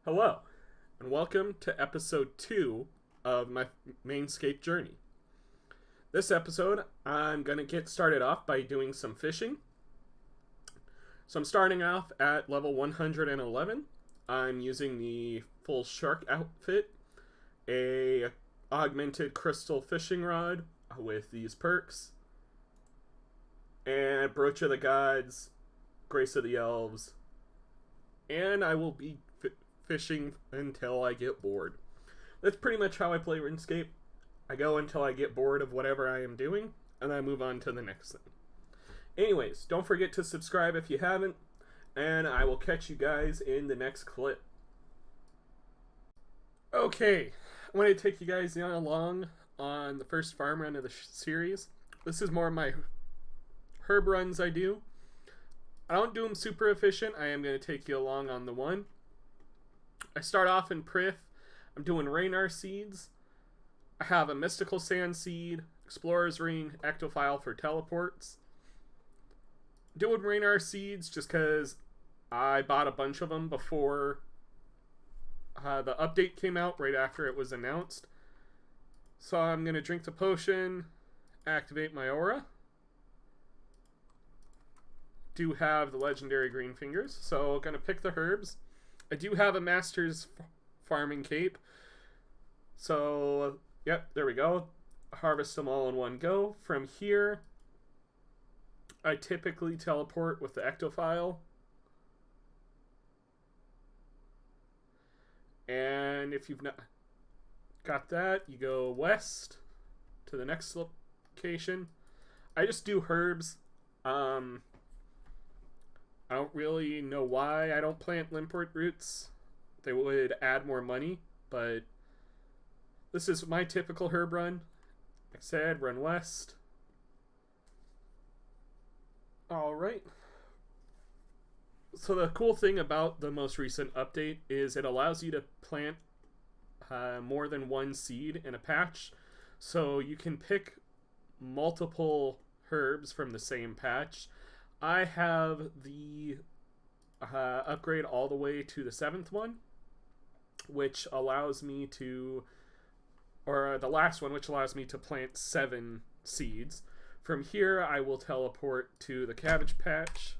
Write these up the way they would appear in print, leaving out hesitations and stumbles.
Hello, and welcome to episode 2 of my MainScape journey. This episode, I'm going to get started off by doing some fishing. So I'm starting off at level 111. I'm using the full shark outfit, a augmented crystal fishing rod with these perks, and Brooch of the Gods, Grace of the Elves, and I will be fishing until I get bored. That's pretty much how I play RuneScape. I go until I get bored of whatever I am doing, and I move on to the next thing. Anyways, don't forget to subscribe if you haven't, and I will catch you guys in the next clip. Okay, I want to take you guys along on the first farm run of the series. This is more of my herb runs I do. I don't do them super efficient. I am going to take you along on the one. I start off in Prif. I'm doing Raynar seeds. I have a Mystical Sand seed, Explorer's Ring, Ectophile for teleports. Doing Raynar seeds just because I bought a bunch of them before the update came out, right after it was announced. So I'm going to drink the potion, activate my aura. Do have the legendary green fingers, so going to pick the herbs. I do have a master's farming cape, so yep, there we go. Harvest them all in one go. From here, I typically teleport with the Ectophile, and if you've not got that, you go west to the next location. I just do herbs. I don't really know why I don't plant limport roots. They would add more money, but this is my typical herb run. Like I said, run west. Alright. So the cool thing about the most recent update is it allows you to plant more than one seed in a patch. So you can pick multiple herbs from the same patch. I have the upgrade all the way to the 7th one, which allows me to, or the last one, which allows me to plant 7 seeds. From here, I will teleport to the cabbage patch.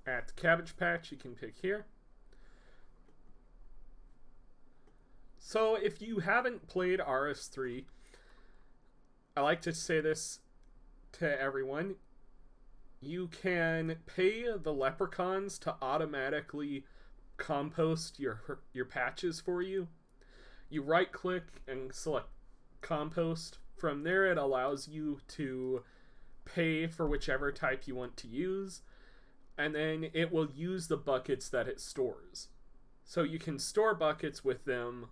At the cabbage patch, you can pick here. So if you haven't played RS3, I like to say this to everyone: you can pay the leprechauns to automatically compost your patches for you. You right click and select compost. From there, it allows you to pay for whichever type you want to use, and then it will use the buckets that it stores. So you can store buckets with them,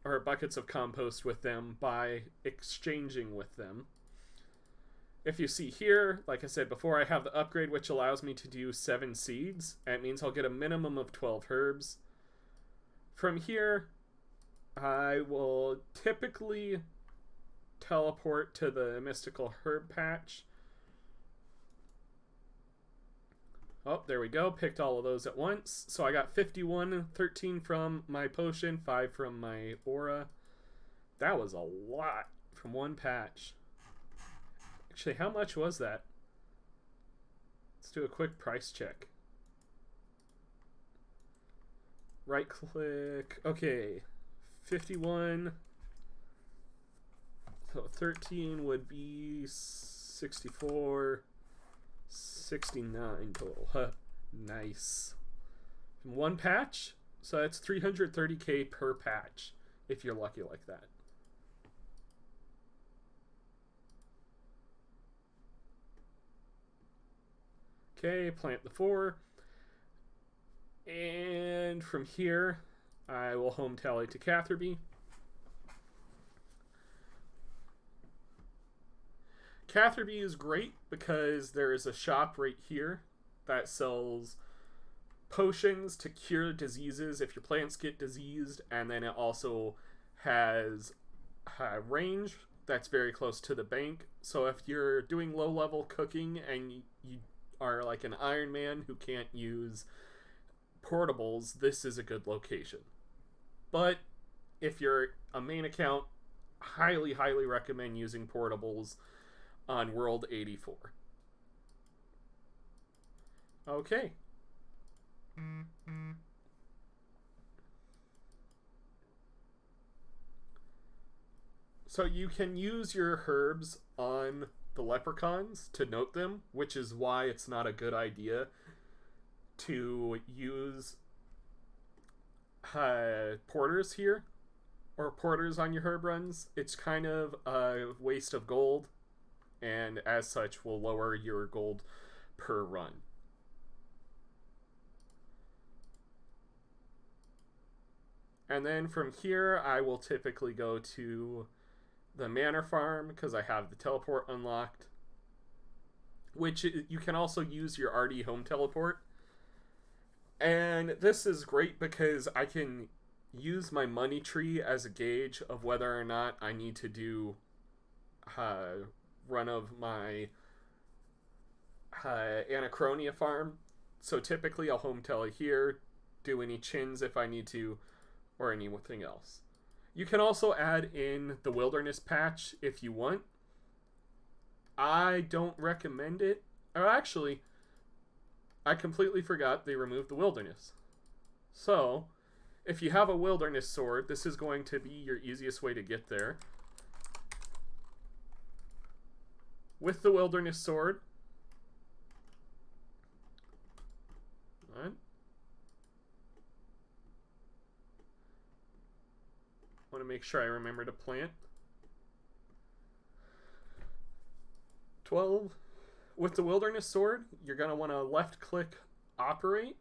or buckets of compost with them, by exchanging with them. If you see here, like I said before, I have the upgrade which allows me to do 7 seeds. That means I'll get a minimum of 12 herbs. From here, I will typically teleport to the mystical herb patch. Oh, there we go. Picked all of those at once. So I got 51, 13 from my potion, 5 from my aura. That was a lot from one patch. Actually, how much was that? Let's do a quick price check. Right click. Okay. 51. So 13 would be 64. 69 total. Huh. Nice. From one patch? So that's 330k per patch, if you're lucky like that. Okay, plant the 4. And from here, I will home tally to Catherby. Catherby is great because there is a shop right here that sells potions to cure diseases if your plants get diseased, and then it also has range that's very close to the bank. So if you're doing low level cooking and you are like an Iron Man who can't use portables, this is a good location. But if you're a main account, highly, highly recommend using portables on World 84. Okay. So you can use your herbs on the leprechauns to note them, which is why it's not a good idea to use porters here, or porters on your herb runs. It's kind of a waste of gold, and as such will lower your gold per run. And then from here, I will typically go to the manor farm because I have the teleport unlocked, which you can also use your RD home teleport. And this is great because I can use my money tree as a gauge of whether or not I need to do run of my Anachronia farm. So typically I'll home tele here, do any chins if I need to, or anything else. You can also add in the wilderness patch if you want. I don't recommend it. Or actually, I completely forgot they removed the wilderness. So, if you have a wilderness sword, this is going to be your easiest way to get there. With the wilderness sword, want to make sure I remember to plant. 12. With the wilderness sword, you're going to want to left click operate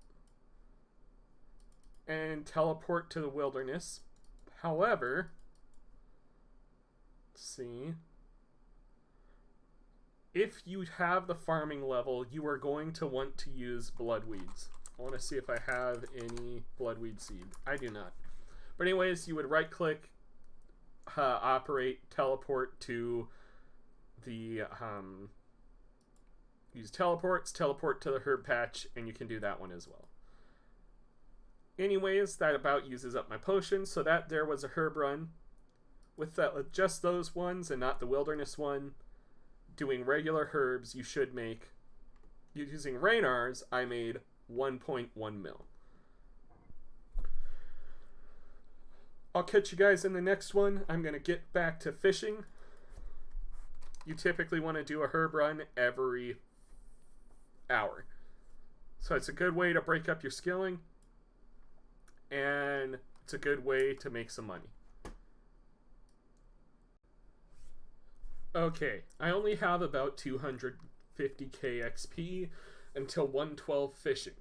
and teleport to the wilderness. However, let's see. If you have the farming level, you are going to want to use bloodweeds. I want to see if I have any bloodweed seed. I do not. But anyways, you would right click, operate, teleport to the, use teleports, teleport to the herb patch, and you can do that one as well. Anyways, that about uses up my potions, so that there was a herb run. With that, just those ones and not the wilderness one, doing regular herbs, you should make, using Raynar's, I made 1.1 mil. I'll catch you guys in the next one. I'm going to get back to fishing. You typically want to do a herb run every hour. So it's a good way to break up your skilling. And it's a good way to make some money. Okay, I only have about 250k XP until 112 fishing.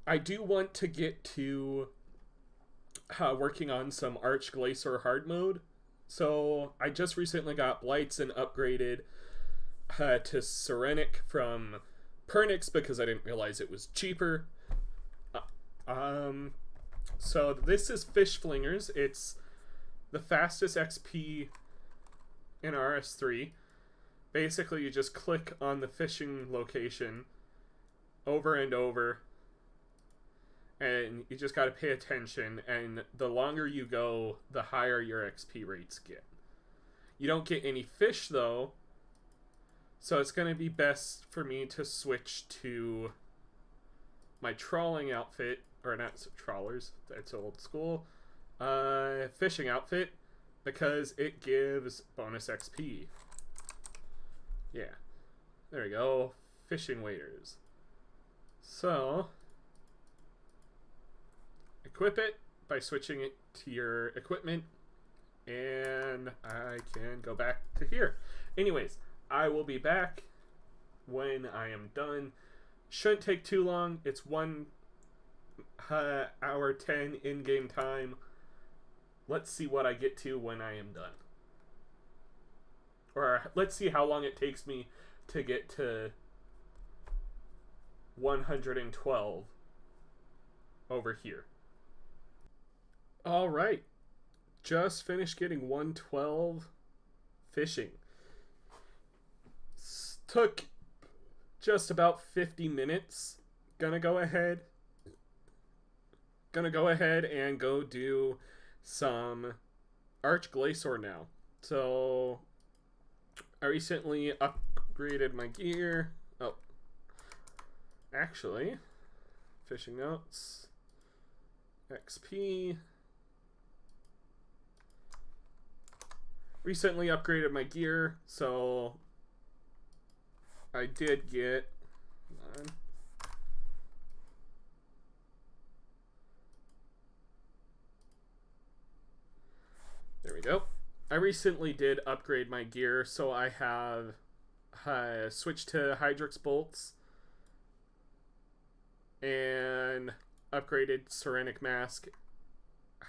I do want to get to working on some Archglacier hard mode. So I just recently got Blights and upgraded to Serenic from Pernix because I didn't realize it was cheaper. So this is Fish Flingers. It's the fastest XP in RS3. Basically, you just click on the fishing location over and over, and you just got to pay attention, and the longer you go, the higher your XP rates get. You don't get any fish, though, so it's going to be best for me to switch to my trawling outfit, or not trawlers, that's old school, fishing outfit, because it gives bonus XP. Yeah. There we go. Fishing waders. So, equip it by switching it to your equipment, and I can go back to here. Anyways, I will be back when I am done. Shouldn't take too long. It's 1 hour 10 in-game time. Let's see what I get to when I am done. Or let's see how long it takes me to get to 112 over here. Alright. Just finished getting 112 fishing. Took just about 50 minutes. Gonna go ahead gonna go ahead and go do some Arch Glacier now. So I recently upgraded my gear. Oh, actually, fishing notes, XP. Recently upgraded my gear, so I did get. Hold on. There we go. I recently did upgrade my gear, so I have switched to Hydrix bolts and upgraded Ceramic Mask,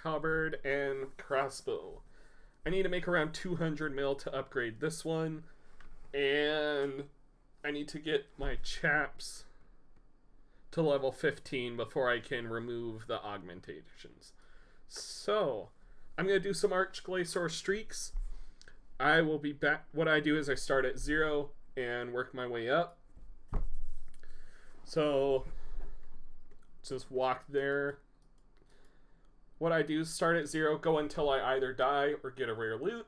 Halberd, and Crossbow. I need to make around 200 mil to upgrade this one, and I need to get my chaps to level 15 before I can remove the augmentations. So I'm going to do some Arch Glacier streaks. I will be back. What I do is I start at 0 and work my way up. So just walk there. What I do is start at 0, go until I either die or get a rare loot.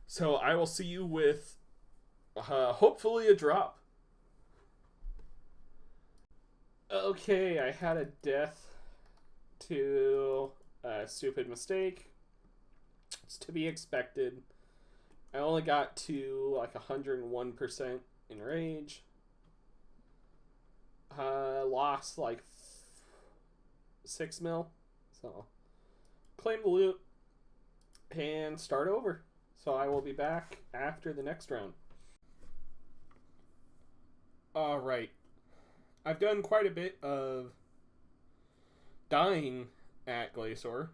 So I will see you with hopefully a drop. Okay, I had a death to a stupid mistake. It's to be expected. I only got to like 101% in rage. Lost like 6 mil. So claim the loot and start over. So I will be back after the next round. Alright. I've done quite a bit of dying at Glacier.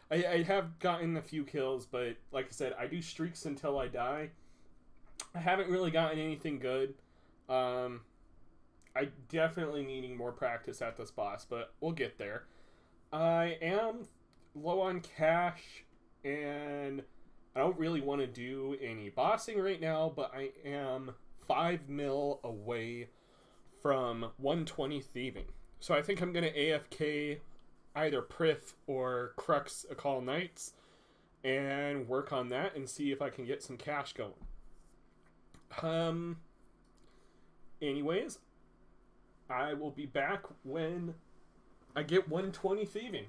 I have gotten a few kills, but like I said, I do streaks until I die. I haven't really gotten anything good. I definitely needing more practice at this boss, but we'll get there. I am low on cash, and I don't really want to do any bossing right now, but I am 5 mil away from 120 thieving. So I think I'm going to AFK either Prif or Crux Akal Knights and work on that and see if I can get some cash going. Anyways, I will be back when I get 120 thieving.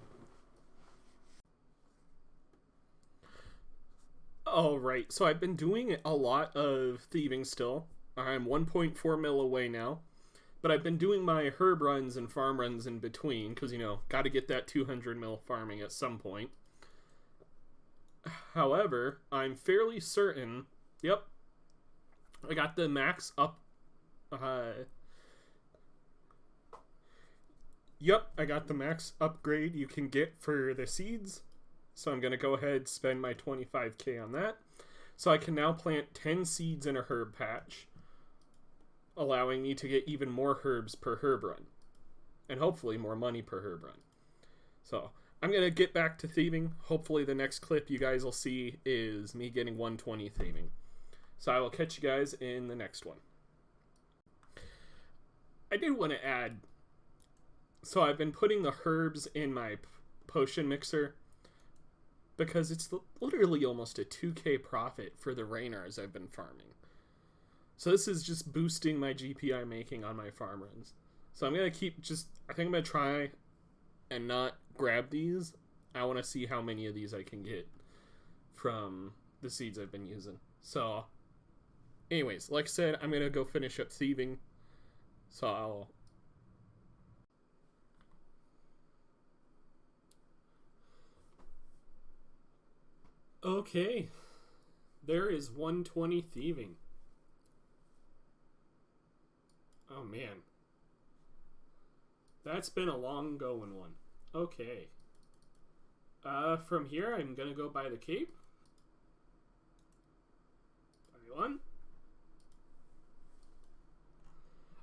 Alright, so I've been doing a lot of thieving still. I'm 1.4 mil away now. But I've been doing my herb runs and farm runs in between, because, you know, got to get that 200 mil farming at some point. However, I'm fairly certain, yep, I got the max up, yep, I got the max upgrade you can get for the seeds. So I'm going to go ahead and spend my 25k on that. So I can now plant 10 seeds in a herb patch, allowing me to get even more herbs per herb run. And hopefully more money per herb run. So I'm going to get back to thieving. Hopefully the next clip you guys will see is me getting 120 thieving. So I will catch you guys in the next one. I did want to add, so I've been putting the herbs in my potion mixer because it's literally almost a 2k profit for the Raynars I've been farming. So this is just boosting my GP I'm making on my farm runs. So I'm going to keep I think I'm going to try and not grab these. I want to see how many of these I can get from the seeds I've been using. So anyways, like I said, I'm going to go finish up thieving. So I'll... Okay. There is 120 thieving. Oh man. That's been a long going one. Okay. From here I'm gonna go by the cape. Everyone.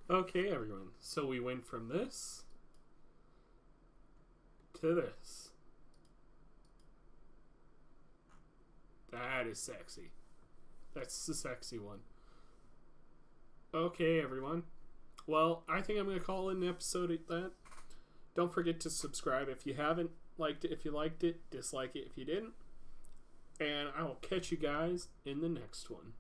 Okay, everyone. So we went from this to this. That is sexy. That's the sexy one. Okay, everyone. Well, I think I'm going to call it an episode at that. Don't forget to subscribe if you haven't liked it. If you liked it, dislike it if you didn't. And I will catch you guys in the next one.